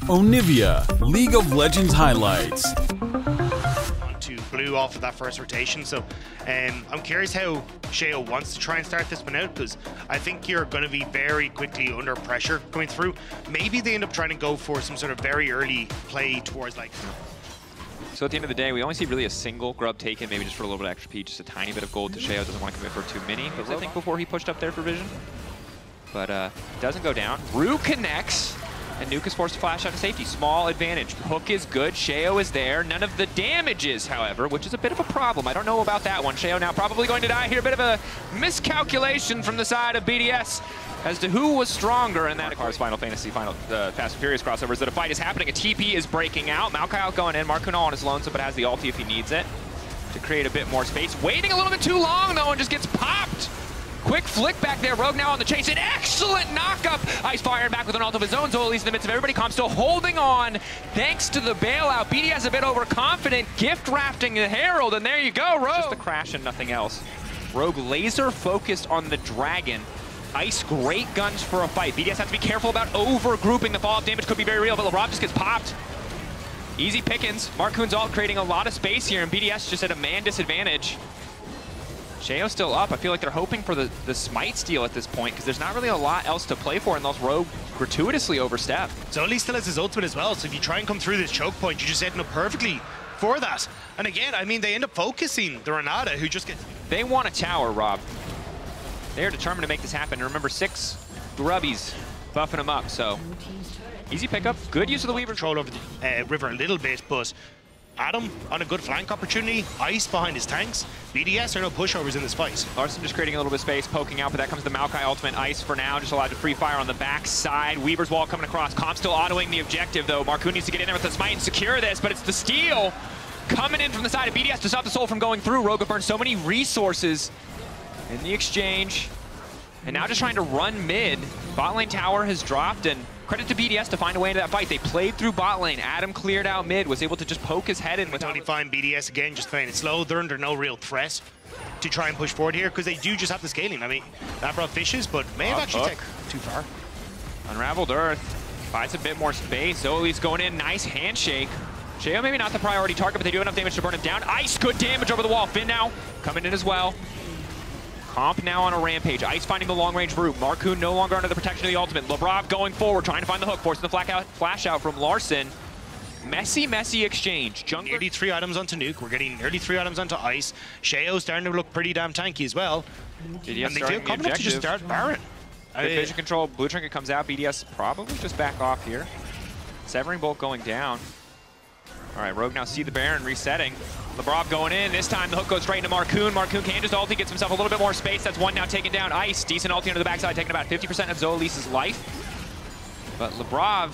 Onivia, League of Legends highlights. To blue off of that first rotation, so I'm curious how Sheo wants to try and start this one out, because I think you're going to be very quickly under pressure going through. Maybe they end up trying to go for some sort of very early play towards like... So at the end of the day, we only see really a single grub taken, maybe just for a little bit of XP, just a tiny bit of gold to Sheo. Doesn't want to commit for too many, I think, before he pushed up there for vision. But doesn't go down. Rue connects, and Nuke is forced to flash out to safety. Small advantage. Hook is good. Sheo is there. None of the damages, however, which is a bit of a problem. I don't know about that one. Sheo now probably going to die here. A bit of a miscalculation from the side of BDS as to who was stronger in that Cars Final Fantasy Fast and Furious crossovers. That a fight is happening. A TP is breaking out. Maokai going in. Markuno on his lonesome, but has the ulti if he needs it to create a bit more space. Waiting a little bit too long, though, and just gets popped. Quick flick back there. Rogue now on the chase. An excellent knockup. Ice firing back with an ult of his own. Zoelis in the midst of everybody. Calm still holding on thanks to the bailout. BDS a bit overconfident. Gift rafting the Herald, and there you go, Rogue. Just the crash and nothing else. Rogue laser focused on the Dragon. Ice, great guns for a fight. BDS has to be careful about over-grouping. The fallout damage could be very real, but LeBron just gets popped. Easy pickings. Marcoon's ult creating a lot of space here, and BDS just at a man disadvantage. Sheo's still up. I feel like they're hoping for the smite steal at this point, because there's not really a lot else to play for unless Rogue gratuitously overstep. Zoelis still has his ultimate as well, so if you try and come through this choke point, you're just setting up perfectly for that. And again, I mean, they end up focusing the Renata, who just gets... They want a tower, Rob. They're determined to make this happen. And remember, 6 grubbies buffing them up, so easy pickup. Good use of the Weaver. Control over the river a little bit, but Adam on a good flank opportunity. Ice behind his tanks. BDS are no pushovers in this fight. Larson just creating a little bit of space, poking out, but that comes the Maokai ultimate. Ice for now, just allowed to free fire on the back side. Weaver's wall coming across. Comp still autoing the objective, though. Marcoon needs to get in there with the smite and secure this, but it's the steal coming in from the side of BDS to stop the soul from going through. Rogue have burned so many resources in the exchange. And now just trying to run mid. Bot lane tower has dropped, and credit to BDS to find a way into that fight. They played through bot lane. Adam cleared out mid, was able to just poke his head in. Totally fine. BDS again, just playing it slow. They're under no real threat to try and push forward here, because they do just have the scaling. I mean, that brought fishes, but may have actually taken too far. Unraveled Earth finds a bit more space. Zoelis going in, nice handshake. Sheo maybe not the priority target, but they do enough damage to burn him down. Ice, good damage over the wall. Finn now coming in as well. Comp now on a rampage. Ice finding the long-range route. Marcoon no longer under the protection of the ultimate. Lebrov going forward, trying to find the hook, forcing the flash out from Larson. Messy exchange. Jungler. Nearly 3 items onto Nuke. We're getting nearly 3 items onto Ice. Sheo's starting to look pretty damn tanky as well. And they feel confident to just start Baron. Good vision control. Blue Trinket comes out. BDS probably just back off here. Severing Bolt going down. All right, Rogue now see the Baron resetting. Lebrov going in. This time the hook goes straight into Marcoon. Marcoon can just ulti, gets himself a little bit more space. That's one now taken down. Ice, decent ulti under the backside, taking about 50% of Zoelis' life. But Lebrov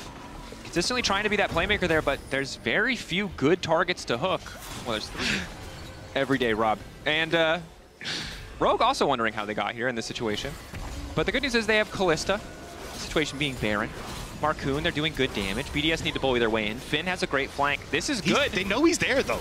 consistently trying to be that playmaker there, but there's very few good targets to hook. Well, there's 3 every day, Rob. And Rogue also wondering how they got here in this situation. But the good news is they have Callista, situation being Baron. Marcoon, they're doing good damage. BDS need to bully their way in. Finn has a great flank. This is good. They know he's there, though.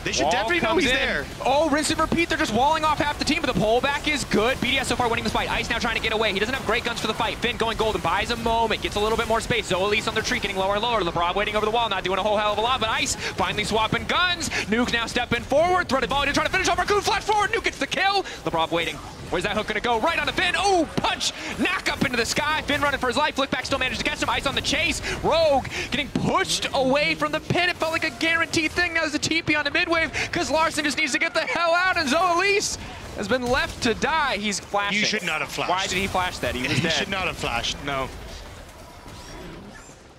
They should definitely know he's there. Oh, rinse and repeat. They're just walling off half the team, but the pullback is good. BDS so far winning this fight. Ice now trying to get away. He doesn't have great guns for the fight. Finn going golden, buys a moment, gets a little bit more space. Zoelis on their tree getting lower and lower. Lebrov waiting over the wall, not doing a whole hell of a lot, but Ice finally swapping guns. Nuke now stepping forward, threaded volley to try to finish off Marcoon. Flash forward, Nuke gets the kill. Lebrov waiting. Where's that hook gonna go? Right on the Finn. Oh, punch! Knock up into the sky. Finn running for his life. Flickback still managed to catch him. Ice on the chase. Rogue getting pushed away from the pin. It felt like a guaranteed thing. Now there's a TP on the mid-wave because Larson just needs to get the hell out, and Zoelis has been left to die. He's flashing. You should not have flashed. Why did he flash that? He was dead. He should not have flashed, no.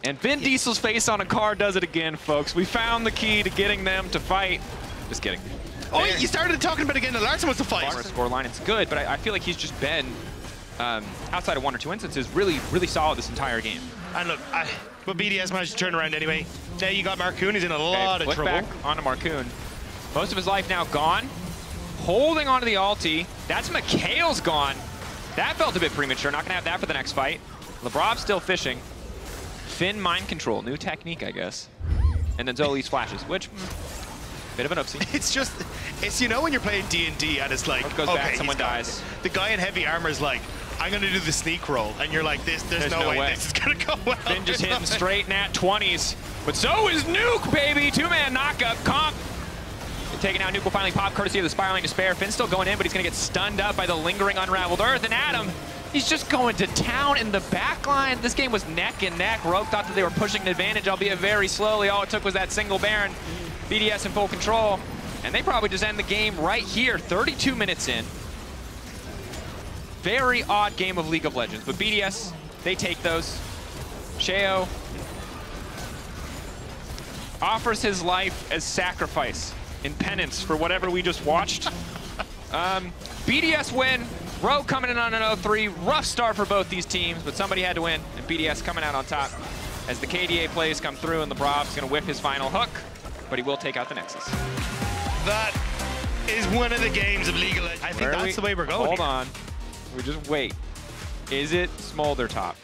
And Vin Diesel's face on a car does it again, folks. We found the key to getting them to fight. Just kidding. Oh, you started talking about again that Larson wants to fight. Larson scoreline, it's good, but I feel like he's just been, outside of 1 or 2 instances, really solid this entire game. And look, but BDS managed to turn around anyway. Now you got Marcoon, he's in a lot of trouble. Back onto Marcoon. Most of his life now gone. Holding onto the ulti. That's Mikhail's gone. That felt a bit premature. Not going to have that for the next fight. Lebrov's still fishing. Finn mind control. New technique, I guess. And then Zoelis flashes, which... bit of an oopsie. It's you know when you're playing D&D and it's like, goes back, someone dies. The guy in heavy armor is like, I'm gonna do the sneak roll, and you're like, there's no way this is gonna go well. Finn just hitting straight nat 20s, but so is Nuke, baby. 2-man knockup. Comp taking out Nuke will finally pop, courtesy of the Spiraling Despair. Finn's still going in, but he's gonna get stunned up by the lingering Unraveled Earth. And Adam, he's just going to town in the back line. This game was neck and neck. Rogue thought that they were pushing an advantage, albeit very slowly. All it took was that single Baron. BDS in full control. And they probably just end the game right here, 32 minutes in. Very odd game of League of Legends, but BDS, they take those. Sheo offers his life as sacrifice in penance for whatever we just watched. BDS win. Rogue coming in on an 0-3. Rough start for both these teams, but somebody had to win, and BDS coming out on top as the KDA plays come through, and Lebrov's going to whiff his final hook, but he will take out the Nexus. That is one of the games of League of Legends. I think that's the way we're going. Hold on. We just wait. Is it Smolder top?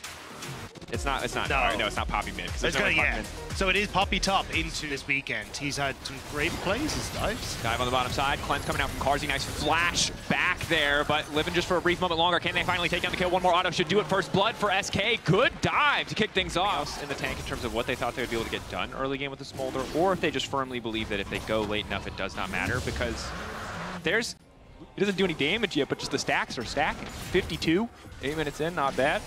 It's not. It's not. No, right, no, it's not Poppy mid. So it is Poppy top into this weekend. He's had some great plays, his dives. Dive on the bottom side. Cleanse coming out from Carzzy. Nice flash back there, but living just for a brief moment longer. Can they finally take down the kill? One more auto should do it. First blood for SK. Good dive to kick things off in the tank in terms of what they thought they would be able to get done early game with the Smolder, or if they just firmly believe that if they go late enough, it does not matter, because it doesn't do any damage yet, but just the stacks are stacking. 52, 8 minutes in, not bad.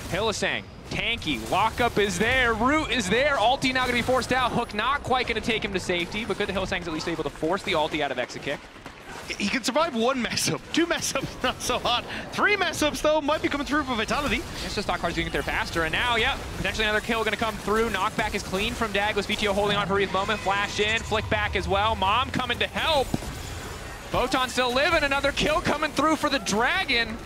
Hylissang, tanky, lockup is there, Root is there, ulti now going to be forced out, Hook not quite going to take him to safety, but good that Hylissang's at least able to force the ulti out of Exekick. He can survive 1 mess up, 2 mess ups, not so hot. 3 mess ups though, might be coming through for Vitality. It's just Stockcar's doing it there faster, and now, yep, potentially another kill going to come through. Knockback is clean from Douglas. VTO holding on for a brief moment, flash in, flick back as well. Mom coming to help. Photon still living, another kill coming through for the Dragon.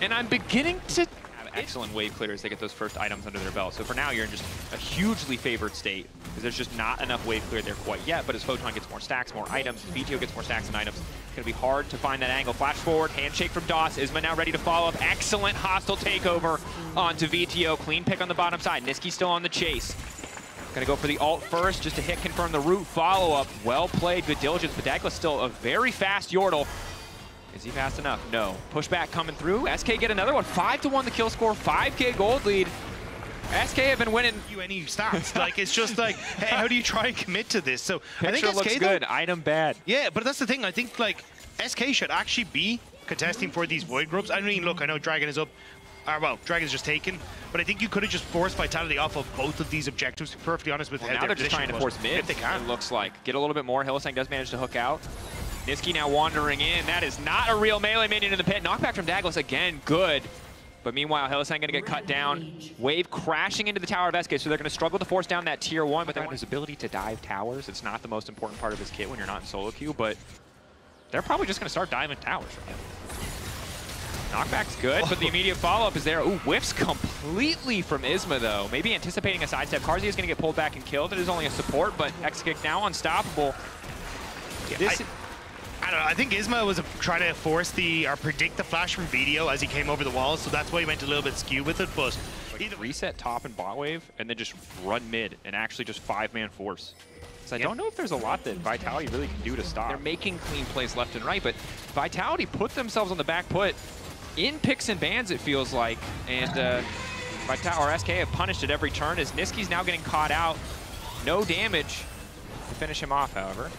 And I'm beginning to have excellent wave clears. They get those first items under their belt. So for now, you're in just a hugely favored state, because there's just not enough wave clear there quite yet. But as Photon gets more stacks, more items, VTO gets more stacks and items, it's going to be hard to find that angle. Flash forward, handshake from DOS. Isma now ready to follow up. Excellent hostile takeover onto VTO. Clean pick on the bottom side. Niski still on the chase. Gonna go for the ult first, just to hit confirm the Root follow-up. Well played, good diligence, but Douglas still a very fast Yordle. Is he fast enough? No. Pushback coming through. SK get another one. 5-1 the kill score, 5K gold lead. SK have been winning. Any stats, like it's just like, hey, how do you try and commit to this? So Picture I think SK looks good, item bad. Yeah, but that's the thing. I think like SK should actually be contesting for these void groups. I mean, look, I know Dragon is up. Well, Dragon's just taken, but I think you could have just forced Vitality off of both of these objectives, to be perfectly honest with well, now they're just trying to force mid, if they can. It looks like. Get a little bit more. Hylissang does manage to hook out. Niski now wandering in. That is not a real melee minion in the pit. Knockback from Douglas again, good. But meanwhile, Hylissang gonna get cut down. Wave crashing into the tower of SK, so they're gonna struggle to force down that tier 1, but they want his ability to dive towers. It's not the most important part of his kit when you're not in solo queue, but they're probably just gonna start diving towers right now. Knockback's good, but the immediate follow-up is there. Ooh, whiffs completely from Isma, though. Maybe anticipating a sidestep. Carzzy is going to get pulled back and killed. It is only a support, but Exekick now unstoppable. Yeah, I don't know. I think Isma was trying to force or predict the flash from VTO as he came over the wall, so that's why he went a little bit skew with it, but... Like reset top and bot wave, and then just run mid, and actually just 5-man force. So I don't know if there's a lot that Vitality really can do to stop. They're making clean plays left and right, but Vitality put themselves on the back foot in picks and bans, it feels like, and SK have punished at every turn as Niski's now getting caught out. No damage to finish him off, however.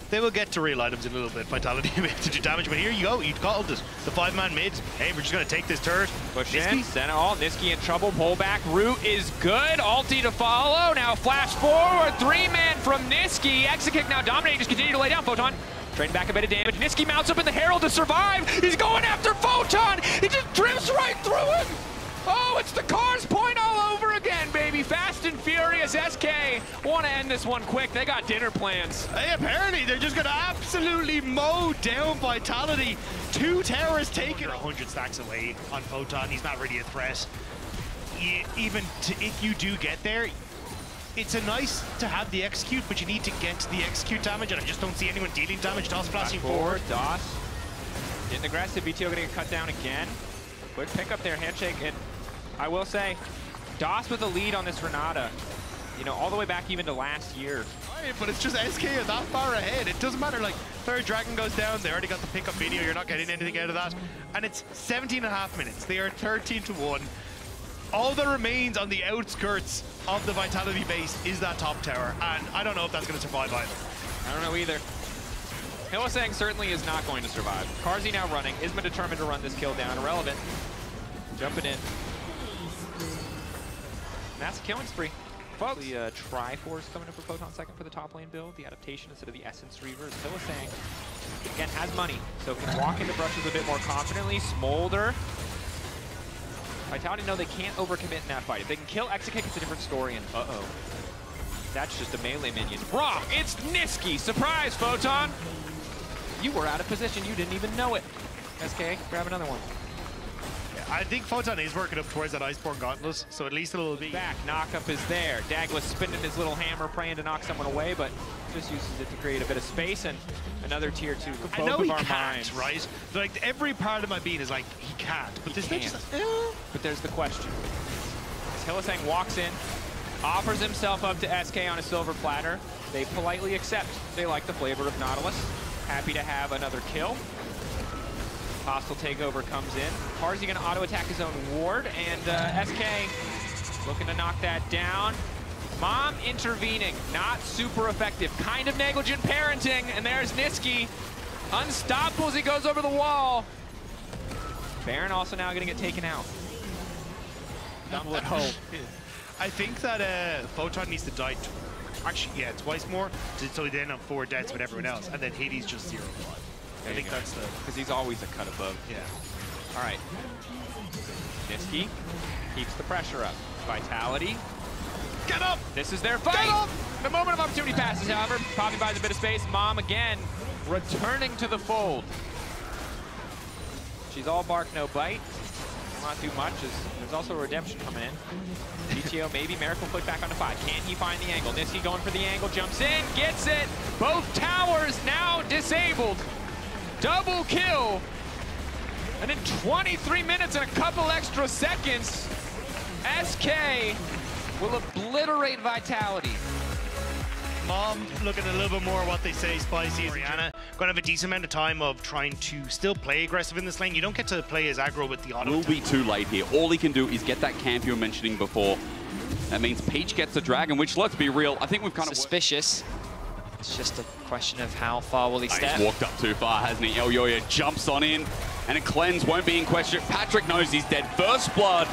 They will get to real items in a little bit. Vitality to do damage, but here you go. You called this. The 5-man mid. Hey, we're just going to take this turret. Push in, send it all. Niski in trouble. Pull back. Root is good. Ulti to follow. Now flash forward. 3-man from Niski. Exekick now dominating. Just continue to lay down. Photon trading back a bit of damage. Niski mounts up in the Herald to survive. He's going after Photon. He just drifts right through him. Oh, it's the Cars point all over again, baby. Fast and furious. SK want to end this one quick. They got dinner plans. Hey, apparently they're just going to absolutely mow down Vitality. 2 towers taken. 100 stacks away on Photon. He's not really a threat. If you do get there, it's a nice to have the execute, but you need to get to the execute damage, and I just don't see anyone dealing damage. DOS flashing forward. DOS getting aggressive. VTO going to get cut down again. Quick pickup there, handshake, and I will say, DOS with a lead on this Renata, you know, all the way back even to last year. But it's just SK are that far ahead. It doesn't matter, like, third dragon goes down, they already got the pickup video, you're not getting anything out of that. And it's 17.5 minutes. They are 13-1. All that remains on the outskirts of the Vitality base is that top tower, and I don't know if that's going to survive either. I don't know either. Hylissang certainly is not going to survive. Carzzy now running. Isma determined to run this kill down. Irrelevant. Jumping in. And that's a killing spree. Folks. The Triforce coming up for Photon second for the top lane build. The adaptation instead of the Essence Reavers. Hylissang, again, has money, so can walk into brushes a bit more confidently. Smolder. Vitality know they can't overcommit in that fight. If they can kill Exekick, it's a different story, and uh-oh. That's just a melee minion. Wrong! It's Niski! Surprise, Photon! You were out of position, you didn't even know it. SK, grab another one. I think Photon is working up towards that Iceborne Gauntlet, so at least it'll be... Back, knockup is there. Daglis spinning his little hammer, praying to knock someone away, but just uses it to create a bit of space, and another tier 2 for both I know of he our can't, minds. right? Like, every part of my being is like, he can't. But this can't. just... But there's the question. As Hylissang walks in, offers himself up to SK on a silver platter. They politely accept. They like the flavor of Nautilus. Happy to have another kill. Hostile takeover comes in. Carzzy gonna auto-attack his own ward, and SK looking to knock that down. Mom intervening, not super effective. Kind of negligent parenting, and there's Niski. Unstoppable as he goes over the wall. Baron also now gonna get taken out. Dumblet hope. I think that Photon needs to die, actually, yeah, twice more, so he then have 4 deaths with everyone else, and then Hades just 0-5. I think that's the... Because he's always a cut above. Yeah. All right. Niski keeps the pressure up. Vitality. Get up! This is their fight! Get up! The moment of opportunity passes, however. Poppy buys a bit of space. Mom again returning to the fold. She's all bark, no bite. Will not do much, as there's also a redemption coming in. GTO maybe, Miracle Foot back onto 5. Can he find the angle? Niski going for the angle, jumps in, gets it! Both towers now disabled! Double kill! And in 23 minutes and a couple extra seconds, SK will obliterate Vitality. Mom looking a little bit more what they say, Spicy. Rihanna gonna have a decent amount of time of trying to still play aggressive in this lane. You don't get to play as aggro with the auto. Will be too late here. All he can do is get that camp you were mentioning before. That means Peach gets the dragon, which, let's be real, I think we've kind of... Suspicious. It's just a question of how far will he step. He's walked up too far, hasn't he? Elyoya jumps on in, and a cleanse won't be in question. Patrick knows he's dead. First blood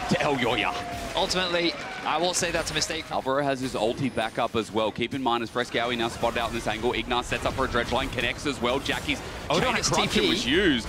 to Elyoya. Ultimately, I will say that's a mistake. Alvaro has his ulti back up as well. Keep in mind, as Frescowy now spotted out in this angle, Ignar sets up for a dredge line, connects as well. Jackie's chain of corruption was used.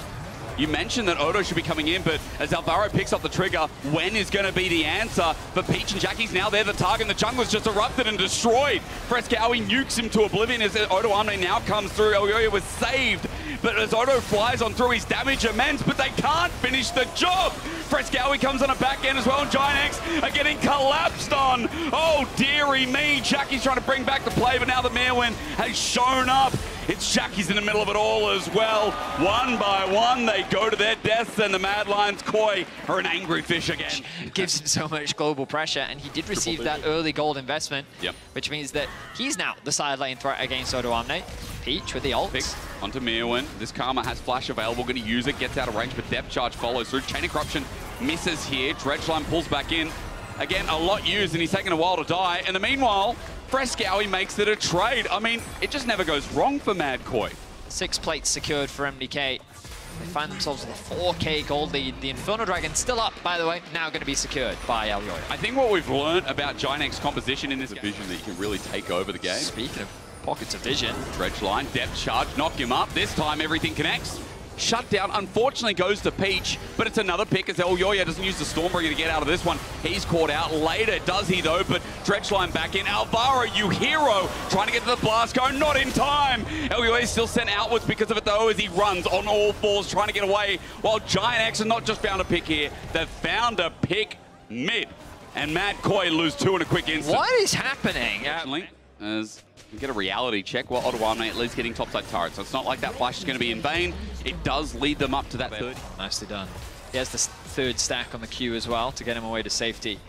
You mentioned that Odo should be coming in, but as Alvaro picks up the trigger, when is going to be the answer? For Peach and Jackie's now they're the target, and the jungler's just erupted and destroyed. Frescowy nukes him to oblivion as Odo Amne now comes through. Elyoya was saved, but as Odo flies on through, his damage immense, but they can't finish the job. Frescowy comes on a back end as well, and Giant X are getting collapsed on. Oh, dearie me. Jackie's trying to bring back the play, but now the Meerwind has shown up. It's Jackie's in the middle of it all as well. One by one, they go to their deaths, and the Mad Lions Koi are an angry fish again. Gives him so much global pressure, and he did receive that early gold investment, which means that he's now the side lane threat against Odo Amne. Peach with the ult. Pick onto Meerwind. This Karma has flash available, going to use it, gets out of range, but depth charge follows through. Chain of Corruption misses here. Dredgeline pulls back in. Again, a lot used, and he's taking a while to die. In the meanwhile, Frescowy makes it a trade. I mean, it just never goes wrong for Mad Koi. 6 plates secured for MDK. They find themselves with a 4K gold lead. The Inferno Dragon still up, by the way, now going to be secured by Elyoya. I think what we've learned about Giant X's composition in this vision that you can really take over the game. Speaking of pockets of vision. Dredge line, depth charge, knock him up. This time everything connects. Shutdown unfortunately goes to Peach, but it's another pick as Elyoya doesn't use the Stormbringer to get out of this one. He's caught out later, does he though? But Dredge line back in. Alvaro, you hero, trying to get to the blast cone, not in time. Elyoya is still sent outwards because of it though, as he runs on all fours trying to get away, while Giant X has not just found a pick here, they've found a pick mid. And Mad Koi lose 2 in a quick instant. What is happening? As you get a reality check while Odo Amne at least getting topside turret. So it's not like that flash is going to be in vain. It does lead them up to that 30. Nicely done. He has the third stack on the Q as well to get him away to safety.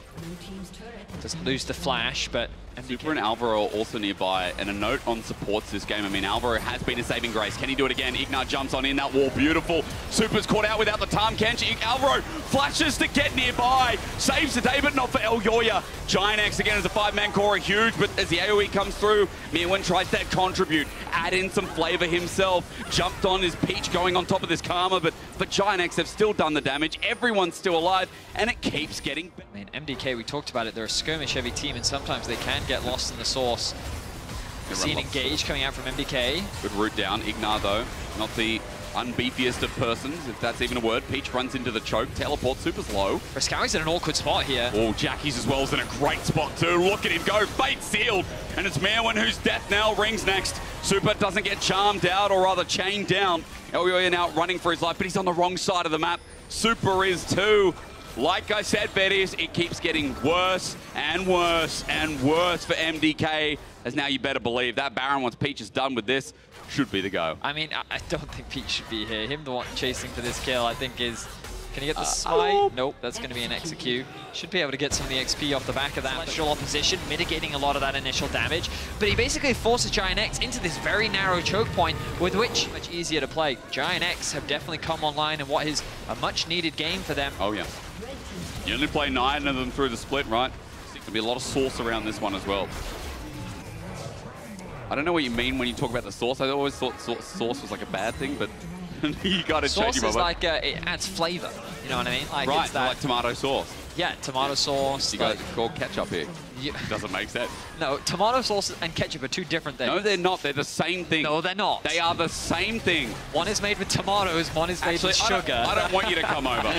Doesn't lose the flash, but Super and Alvaro are also nearby, and a note on supports this game. I mean, Alvaro has been a saving grace. Can he do it again? Ignat jumps on in that wall. Beautiful. Super's caught out without the time. Alvaro flashes to get nearby. Saves the day, but not for Elyoya. Giant X again as a 5-man core, huge, but as the AoE comes through, Mirwin tries to contribute, add in some flavor himself. Jumped on his Peach going on top of this Karma, but Giant X have still done the damage. Everyone's still alive, and it keeps getting better. I mean, MDK, we talked about it, they're a skirmish-heavy team, and sometimes they can get lost in the source. We've seen Engage coming out from MDK. Good route down. Ignar, though, not the unbeefiest of persons, if that's even a word. Peach runs into the choke. Teleport. Super's low. Frescowi's in an awkward spot here. Oh, Jackie's as well is in a great spot, too. Look at him go. Fate sealed. And it's Merwin whose death knell rings next. Super doesn't get charmed out, or rather chained down. Elyoya now running for his life, but he's on the wrong side of the map. Super is too. Like I said, Betties, it keeps getting worse and worse and worse for MDK, as now you better believe that Baron, once Peach is done with this, should be the go. I mean, I don't think Peach should be here. Him the one chasing for this kill, I think is... Can he get the smite? Nope, that's going to be an execute. Should be able to get some of the XP off the back of that. Celestial opposition, mitigating a lot of that initial damage. But he basically forces Giant X into this very narrow choke point, with which much easier to play. Giant X have definitely come online in what is a much needed game for them. Oh yeah. You only play 9 of them through the split, right? There'll be a lot of sauce around this one as well. I don't know what you mean when you talk about the sauce. I always thought sauce was like a bad thing, but you got to change sauce is like it adds flavor. You know what I mean? Like, right, it's that, like tomato sauce. Yeah, tomato sauce. You got it called ketchup here. Yeah. Doesn't make sense. No, tomato sauce and ketchup are two different things. No, they're not. They're the same thing. No, they're not. They are the same thing. One is made with tomatoes, one is made with sugar. I don't want you to come over.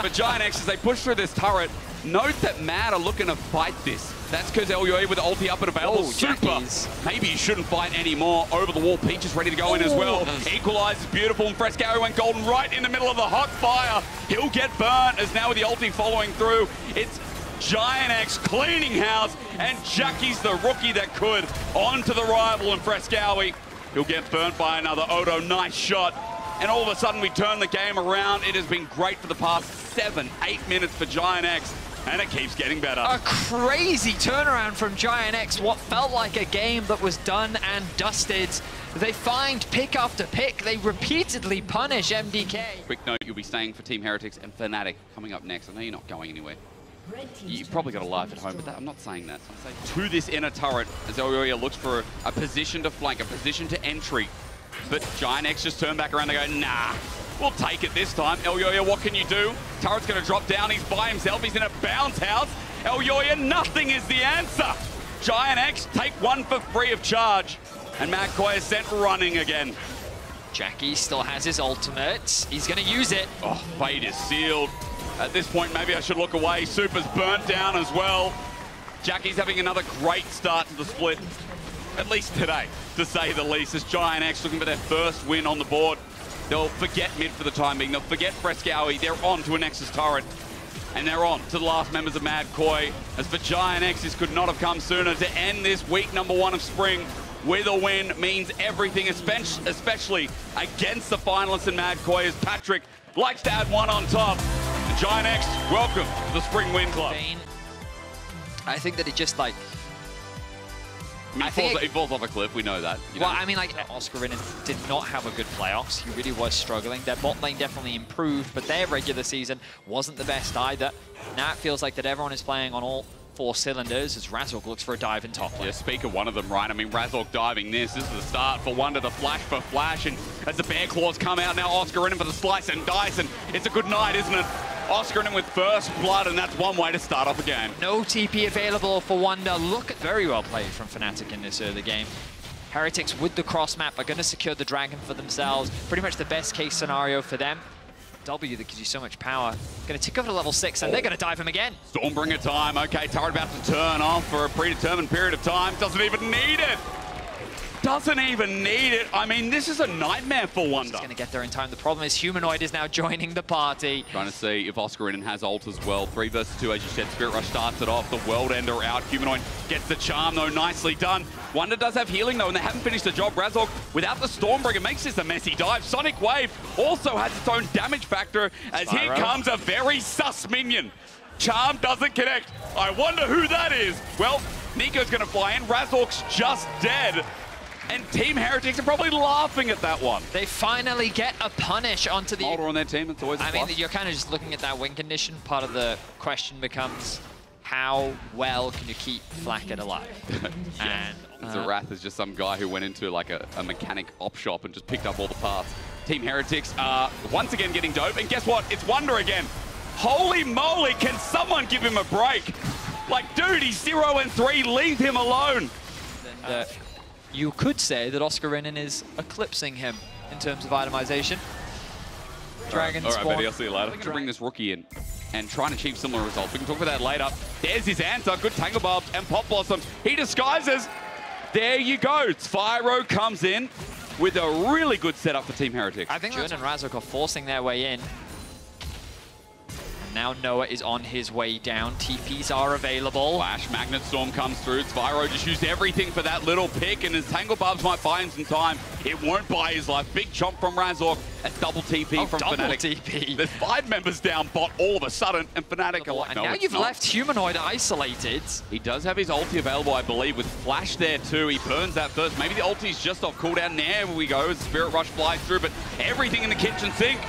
But Giant X, as they push through this turret, note that Mad are looking to fight this. That's because Elyoya with the ulti up and available. Oh, Super. Jackies. Maybe he shouldn't fight anymore. Over the wall, Peach is ready to go in as well. Equalize is beautiful, and Frescowi went golden right in the middle of the hot fire. He'll get burnt, as now with the ulti following through. It's Giant X cleaning house, and Jackie's the rookie that could. On to the rival, and Frescowi. He'll get burnt by another Odo. Nice shot. And all of a sudden, we turn the game around. It has been great for the past 7-8 minutes for Giant X. And it keeps getting better. A crazy turnaround from Giant X. What felt like a game that was done and dusted. They find pick after pick. They repeatedly punish MDK. Quick note, you'll be staying for Team Heretics and Fnatic coming up next. I know you're not going anywhere. You've probably got a life at home, but I'm not saying that. I'm saying to this inner turret, as Elyoya looks for a position to flank, a position to entry. But Giant X just turn back around and go, nah. We'll take it this time. Elyoya, what can you do? Turret's going to drop down. He's by himself. He's in a bounce house. Elyoya, nothing is the answer. Giant X take one for free of charge. And McCoy is sent running again. Jackie still has his ultimate. He's going to use it. Oh, fate is sealed. At this point, maybe I should look away. Super's burnt down as well. Jackie's having another great start to the split. At least today, to say the least, as Giant X looking for their first win on the board. They'll forget mid for the time being. They'll forget Frescowi. They're on to a Nexus turret. And they're on to the last members of Mad Koi. As for Giant X, this could not have come sooner. To end this week number 1 of spring with a win means everything, especially against the finalists in Mad Koi, as Patrick likes to add one on top. And Giant X, welcome to the Spring Win Club. I think that it just like... I mean, he falls off a cliff, we know that. Well, I mean, like, Oscarinin did not have a good playoffs. He really was struggling. Their bot lane definitely improved, but their regular season wasn't the best either. Now it feels like that everyone is playing on all 4 cylinders as Razork looks for a dive in top lane. Yeah, speak of one of them, right? I mean, Razork diving this. This is the start for Wonder, the flash for Flash, and as the Bear Claws come out now, Oscarinin for the slice and dice, and it's a good night, isn't it? Oscarinin with first blood, and that's one way to start off a game. No TP available for Wonder. Look at very well played from Fnatic in this early game. Heretics with the cross map are going to secure the dragon for themselves. Pretty much the best case scenario for them. W that gives you so much power. Going to tick over to level 6, and they're going to dive him again. Stormbringer time. Okay, turret about to turn off for a predetermined period of time. Doesn't even need it. Doesn't even need it. I mean, this is a nightmare for Wonder. He's going to get there in time. The problem is Humanoid is now joining the party. Trying to see if Oscarinin has ult as well. 3 versus 2, as you said. Spirit Rush starts it off. The World Ender out. Humanoid gets the charm, though. Nicely done. Wonder does have healing, though, and they haven't finished the job. Razork, without the Stormbringer, makes this a messy dive. Sonic Wave also has its own damage factor, as here comes a very sus minion. Charm doesn't connect. I wonder who that is. Well, Nico's going to fly in. Razork's just dead. And Team Heretics are probably laughing at that one. They finally get a punish onto the... Smolder on their team, that's always a plus. I mean, you're kind of just looking at that win condition. Part of the question becomes, how well can you keep Flacket alive? And Zerath is just some guy who went into like a mechanic op shop and just picked up all the parts. Team Heretics are once again getting dope. And guess what? It's Wonder again. Holy moly, can someone give him a break? Like, dude, he's 0-3, leave him alone. And, you could say that Oscarinin is eclipsing him in terms of itemization. Dragon All right, spawn. buddy, I'll see you later. We're going to bring this rookie in and try and achieve similar results. We can talk about that later. There's his answer. Good Tangle Barbs and Pop Blossoms. He disguises. There you go. Spyro comes in with a really good setup for Team Heretics. I think Jun and Razork are forcing their way in. Now Noah is on his way down. TPs are available. Flash, Magnet Storm comes through. Spyro just used everything for that little pick, and his Tangle Barbs might buy him some time. It won't buy his life. Big chomp from Razork. A double TP from Fnatic. TP. There's 5 members down bot all of a sudden, and Fnatic are like, and no, now it's you've not. left Humanoid isolated. He does have his ulti available, I believe, with Flash there too. He burns that first. Maybe the ulti's just off cooldown. There we go. Spirit Rush flies through, but everything in the kitchen sink.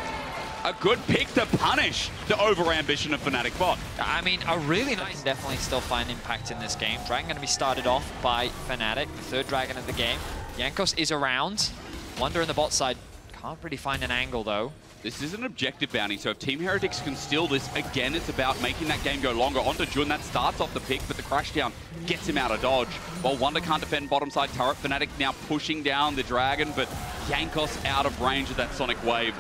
A good pick to punish the over-ambition of Fnatic bot. I mean, a really nice... Definitely still find impact in this game. Dragon going to be started off by Fnatic, the third Dragon of the game. Jankos is around. Wonder in the bot side. Can't really find an angle, though. This is an objective bounty, so if Team Heretics can steal this, again, it's about making that game go longer. Onto Jun, that starts off the pick, but the crash down gets him out of dodge. While Wonder can't defend bottom side turret, Fnatic now pushing down the Dragon, but Jankos out of range of that Sonic Wave.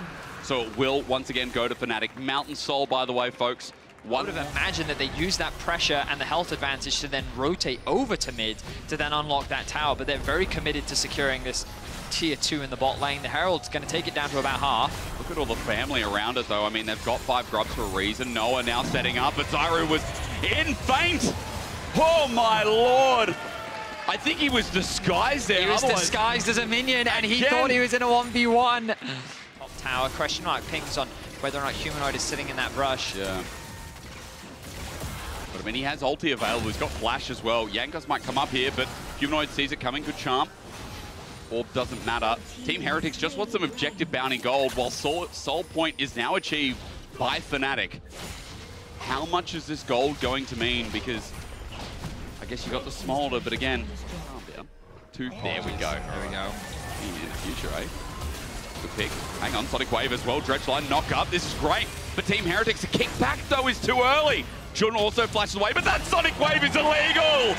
So it will once again go to Fnatic. Mountain Soul, by the way, folks. I would have imagined that they use that pressure and the health advantage to then rotate over to mid to then unlock that tower, but they're very committed to securing this tier 2 in the bot lane. The Herald's going to take it down to about half. Look at all the family around it, though. I mean, they've got 5 grubs for a reason. Noah now setting up, but Zyru was in feint. Oh, my lord. I think he was disguised there. He was disguised as a minion, and he thought he was in a 1v1. Tower. Question mark pings on whether or not Humanoid is sitting in that brush. Yeah. But I mean, he has ulti available. He's got flash as well. Jankos might come up here, but Humanoid sees it coming. Good charm. Orb doesn't matter. Team Heretics just want some objective bounty gold, while Soul Point is now achieved by Fnatic. How much is this gold going to mean? Because I guess you got the Smolder, but again, calm down. There we go. There we go. In the future, eh? Good pick. Hang on, Sonic Wave as well. Dredge line knock up. This is great. But Team Heretics, a kick back though is too early. Jun also flashes away, but that Sonic Wave is illegal.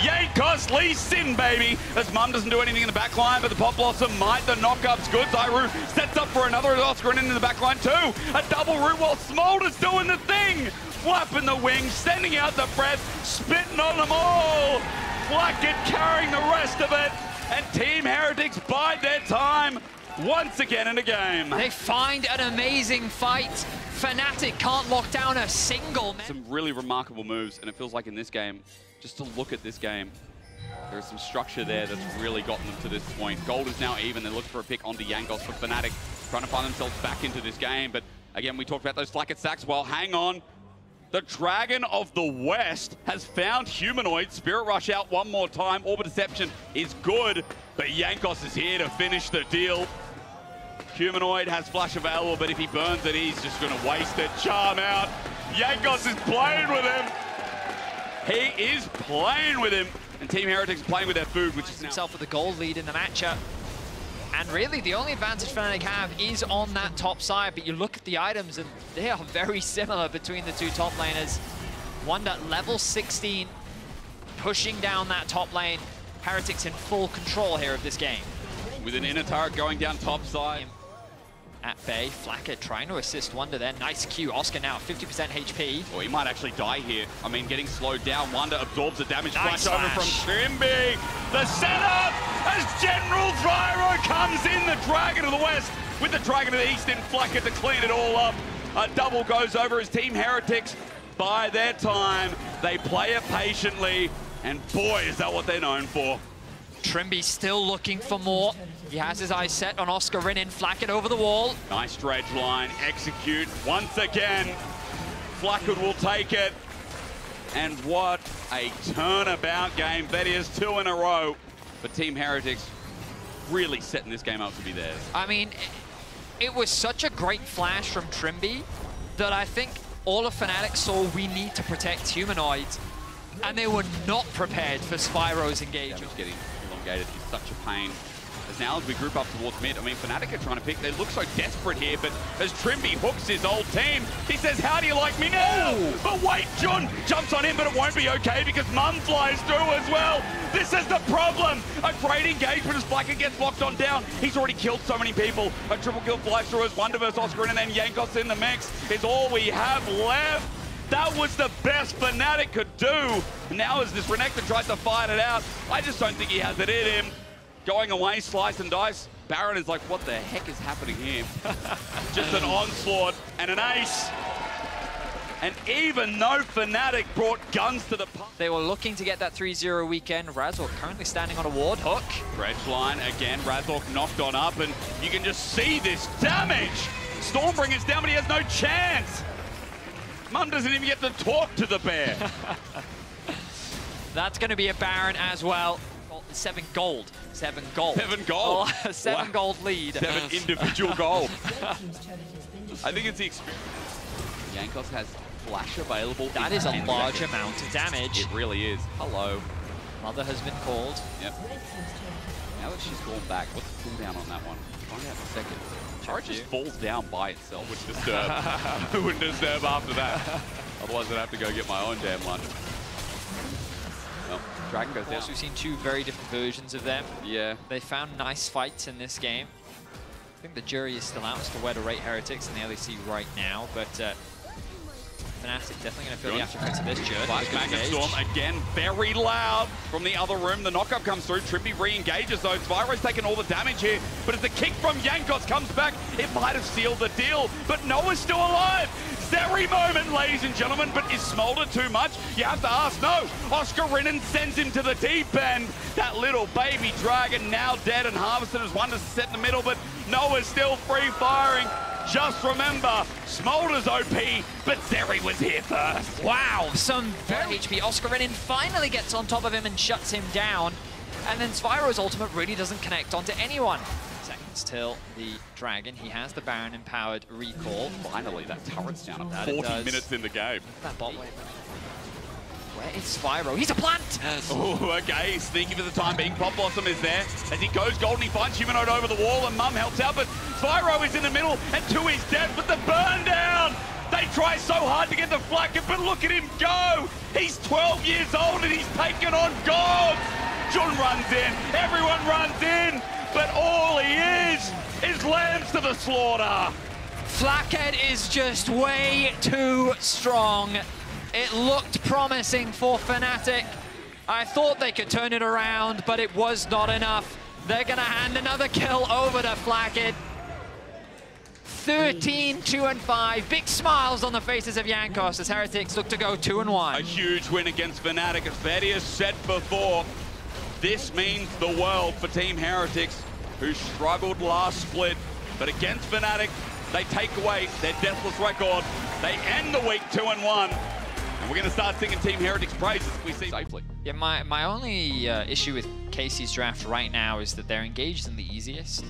Jankos, Lee Sin, baby. As Mum doesn't do anything in the back line, but the Pop Blossom might. The knockup's good. Zyru sets up for another Oscar and in the back line too. A double root while Smolder's doing the thing. Flapping the wings, sending out the breath, spitting on them all. Flacket carrying the rest of it. And Team Heretics bide their time. Once again in a game. They find an amazing fight. Fnatic can't lock down a single. Some really remarkable moves, and it feels like in this game, just to look at this game, there's some structure there that's really gotten them to this point. Gold is now even. They look for a pick onto Jankos for Fnatic, trying to find themselves back into this game. But again, we talked about those Flacket stacks. Well, hang on. The Dragon of the West has found Humanoid. Spirit Rush out one more time. Orbit Deception is good, but Jankos is here to finish the deal. Humanoid has flash available, but if he burns it, he's just going to waste it. Charm out. Jankos is playing with him. He is playing with him. And Team Heretics playing with their food, which is himself with the gold lead in the matchup. And really, the only advantage Fnatic have is on that top side. But you look at the items, and they are very similar between the two top laners. Wonder, level 16, pushing down that top lane. Heretics in full control here of this game. With an inner turret going down top side. At bay, Flacket trying to assist Wonder there. Nice Q. Oscar now 50% HP. Oh, he might actually die here. I mean, getting slowed down. Wonder absorbs the damage. Nice Flash over from Trimby. The setup as General Zyro comes in. The Dragon of the West with the Dragon of the East in Flacket to clean it all up. A double goes over as Team Heretics by their time. They play it patiently. And boy, is that what they're known for. Trimby still looking for more. He has his eyes set on Oscarinin. Flacket over the wall. Nice dredge line. Execute once again. Flacket will take it. And what a turnabout game. That is 2 in a row for Team Heretics, really setting this game up to be theirs. I mean, it was such a great flash from Trimby that I think all of Fnatic saw we need to protect humanoids, and they were not prepared for Spyro's engagement. Damage getting elongated is such a pain. As now as we group up towards mid, I mean, Fnatic are trying to pick. They look so desperate here, but as Trimby hooks his old team, he says, how do you like me now? Oh. But wait, Jun jumps on him, but it won't be okay because Mum flies through as well. This is the problem. A great engagement as Flacker gets locked on down. He's already killed so many people. A triple kill flies through as Wonder vs. Oscar, and then Jankos in the mix is all we have left. That was the best Fnatic could do. And now as this Renekton tries to fight it out, I just don't think he has it in him. Going away, slice and dice. Baron is like, what the heck is happening here? Just an onslaught and an ace. And even though Fnatic brought guns to the park, they were looking to get that 3-0 weekend. Razork currently standing on a ward. Hook. Dredge line again. Razork knocked on up, and you can just see this damage. Stormbringer's down, but he has no chance. Mum doesn't even get to talk to the bear. That's going to be a Baron as well. 7 gold. 7 gold. 7 gold. Oh, 7 gold lead. 7 individual gold. I think it's the experience. Jankos has flash available. That is a large amount of damage. It really is. Hello. Mother has been called. Yep. Now that she's gone back, what's the cooldown on that one? Find out in a second. Chara just falls down by itself, which disturbs. Who wouldn't disturb after that? Otherwise, I'd have to go get my own damn lunch. Well, Dragon goes down. We've seen 2 very different versions of them. Yeah. They found nice fights in this game. I think the jury is still out as to where to rate Heretics in the LEC right now, but Fnatic definitely going to feel the after effects of this jerk. Flash Magnet Storm again, very loud from the other room. The knockup comes through. Trimby re-engages though. Spyro's taking all the damage here, but as the kick from Jankos comes back, it might have sealed the deal, but Noah's still alive. Zeri moment, ladies and gentlemen, but is Smolder too much? You have to ask. No. Oscar Rinnan sends him to the deep end. That little baby dragon now dead and harvested as one to set in the middle, but Noah's still free firing. Just remember, Smolder's OP, but Zeri was here first. Wow, some very HP. Oscar Rinnan finally gets on top of him and shuts him down. And then Spyro's ultimate really doesn't connect onto anyone. Seconds till the Dragon. He has the Baron empowered recall. Finally, that turret's down at 40 minutes in the game. That bot lane. Where is Spyro? He's a plant! Oh, okay. Sneaky for the time being. Pop Blossom is there. As he goes golden, he finds Humanoid over the wall, and Mum helps out, but Spyro is in the middle, and 2 is dead, but the burn down! They try so hard to get the Flacker, but look at him go! He's 12 years old, and he's taken on gods! Jun runs in, everyone runs in, but all he is lambs to the slaughter! Flackhead is just way too strong. It looked promising for Fnatic. I thought they could turn it around, but it was not enough. They're going to hand another kill over to Flackhead. 13, 2 and 5. Big smiles on the faces of Jankos as Heretics look to go 2 and 1. A huge win against Fnatic. As Thaddeus said before, this means the world for Team Heretics, who struggled last split. But against Fnatic, they take away their deathless record. They end the week 2 and 1. And we're going to start singing Team Heretics praises if we see safely. Yeah, my only issue with Casey's draft right now is that they're engaged in the easiest.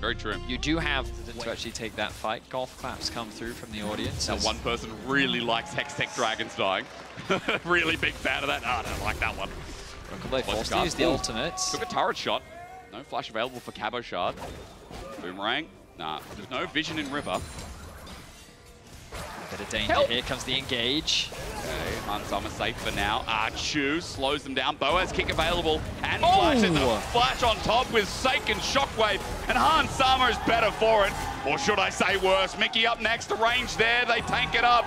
Very true. You do have to actually take that fight. Golf claps come through from the audience. Now one person really likes Hextech Dragons dying. Really big fan of that. Oh, I don't like that one. They forced to use the ultimates. Took a turret shot. No flash available for Cabo Shard. Boomerang. Nah, there's no vision in River. Bit of danger. Here comes the engage. Okay, Hansama safe for now. Chu slows them down. Boaz kick available. And flashes a flash on top with Sake and Shockwave. And Hansama is better for it. Or should I say worse? Mickey up next. The range there. They tank it up.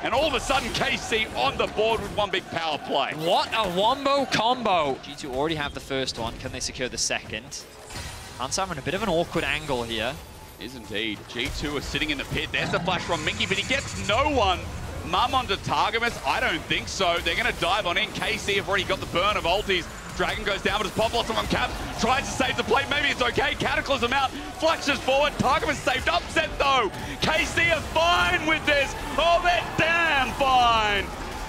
And all of a sudden, KC on the board with one big power play. What a wombo combo. G2 already have the first one. Can they secure the second? Hansama in a bit of an awkward angle here. Is indeed. G2 are sitting in the pit. There's a flash from Mickey, but he gets no one. Mum onto Targamas? I don't think so. They're going to dive on in. KC have already got the burn of ultis. Dragon goes down, but his Pop Blossom on Caps. Tries to save the plate. Maybe it's okay. Cataclysm out. Flashes forward. Targamas saved. Upset, though. KC are fine with this. Oh, they're damn fine.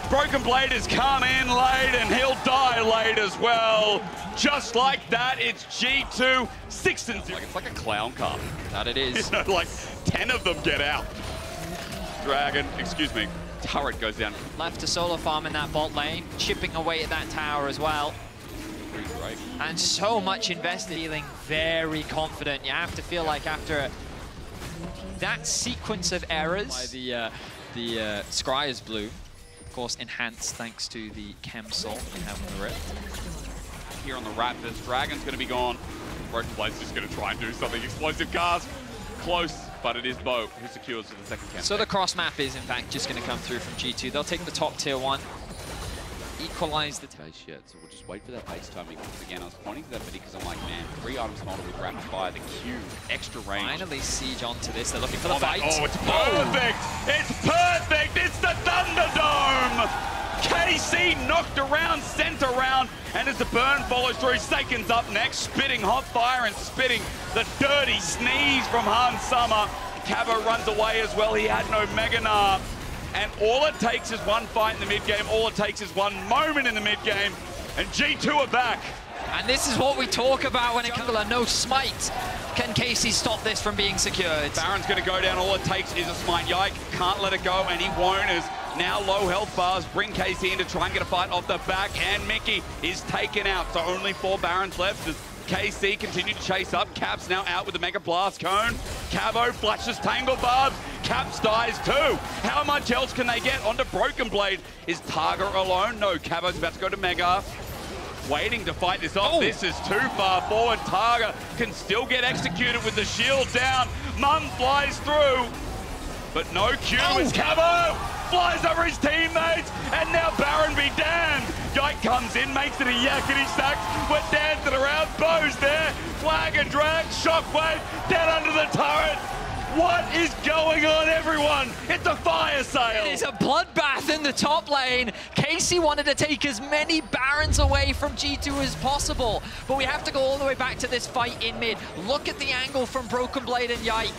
Broken Blade has come in late and he'll die late as well. Just like that, it's G2, 6-0. It's like a clown car. That it is. You know, like 10 of them get out. Dragon, excuse me, turret goes down. Left to solo farm in that bot lane, chipping away at that tower as well. Right. And so much invested, feeling very confident. You have to feel like after that sequence of errors, by the Scryer's blue, of course enhanced thanks to the Chem Salt we have on the Rift. Here on the Raptors, Dragon's going to be gone. Broken Blade's just going to try and do something. Explosive cast, close, but it is Bo who secures for the second camp. So the cross map is in fact just going to come through from G2. They'll take the top tier 1. Equalize the shit, so we'll just wait for that base timing once again. I was pointing to that video because I'm like, man, 3 items molded with rapid fire, the Q, extra range. Finally siege onto this. They're looking for the fight. Oh, it's perfect! It's perfect! It's the Thunderdome! KC knocked around, sent around, and as the burn follows through, Saken's up next, spitting hot fire and spitting the dirty sneeze from Han Summer. Cabo runs away as well. He had no Meganar. And all it takes is one fight in the mid-game. All it takes is one moment in the mid-game. And G2 are back. And this is what we talk about when it comes to no smite. Can Casey stop this from being secured? Baron's going to go down. All it takes is a smite. Yike can't let it go, and he won't, as now low health bars bring Casey in to try and get a fight off the back. And Mickey is taken out. So only 4 Barons left as KC continue to chase up. Caps now out with the Mega Blast Cone. Cabo flashes Tangle Barbs. Caps dies too. How much else can they get onto Broken Blade? Is Targa alone? No, Cabo's about to go to Mega. Waiting to fight this off. Oh. This is too far forward. Targa can still get executed with the shield down. Mum flies through, but no Q as Cabo flies over his teammates, and now Baron be damned. Yike comes in, makes it a yakety sax. We're dancing around. Bo's there. Flag and drag. Shockwave down under the turret. What is going on, everyone? It's a fire sale. It is a bloodbath in the top lane. Casey wanted to take as many Barons away from G2 as possible, but we have to go all the way back to this fight in mid. Look at the angle from Broken Blade and Yike.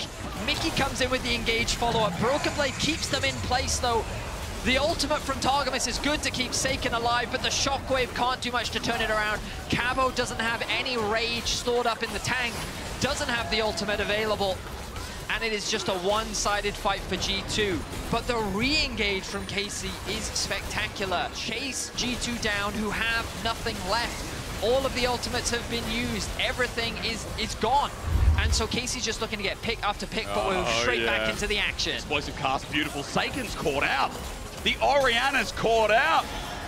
Mickey comes in with the engaged follow-up. Broken Blade keeps them in place, though. The ultimate from Targamas is good to keep Saken alive, but the Shockwave can't do much to turn it around. Cabo doesn't have any rage stored up in the tank, doesn't have the ultimate available. And it is just a one-sided fight for G2. But the re-engage from Casey is spectacular. Chase G2 down, who have nothing left. All of the ultimates have been used. Everything is gone. And so Casey's just looking to get pick after pick, but we're straight back into the action. Explosive cast, beautiful. Saken's caught out. The Oriana's caught out.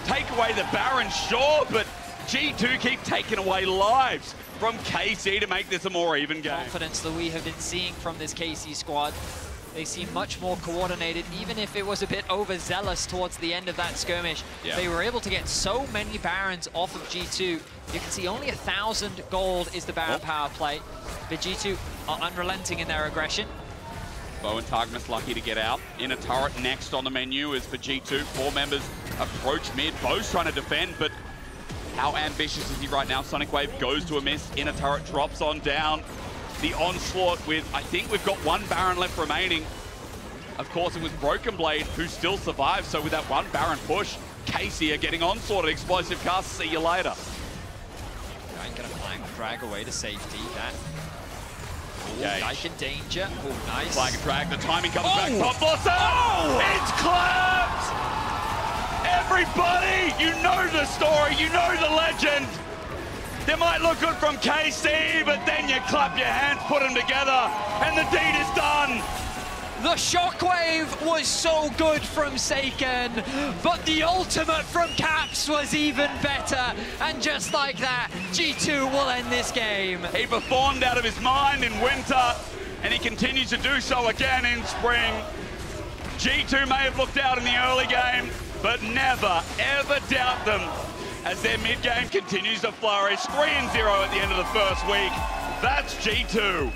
Take away the Baron, sure, but G2 keep taking away lives from KC to make this a more even game. Confidence that we have been seeing from this KC squad. They seem much more coordinated, even if it was a bit overzealous towards the end of that skirmish. Yeah. They were able to get so many Barons off of G2. You can see only 1,000 gold is the Baron power play. But G2 are unrelenting in their aggression. Bo and Targamas lucky to get out. In a turret next on the menu is for G2. 4 members approach mid. Bo's trying to defend, but how ambitious is he right now? Sonic Wave goes to a miss. Inner turret drops on down. The onslaught with, I think we've got 1 Baron left remaining. Of course, it was Broken Blade who still survived. So with that 1 Baron push, Casey are getting onslaughted. Explosive cast, see you later. I'm gonna flank, drag away to safety. That. Yike in danger. Oh, nice. Flag and drag, the timing comes back. Top Blossom! It's clapped! Everybody, you know the story, you know the legend. They might look good from KC, but then you clap your hands, put them together, and the deed is done. The Shockwave was so good from Saken, but the ultimate from Caps was even better. And just like that, G2 will end this game. He performed out of his mind in winter, and he continues to do so again in spring. G2 may have looked out in the early game, but never, ever doubt them as their mid-game continues to flourish. 3-0 at the end of the first week. That's G2.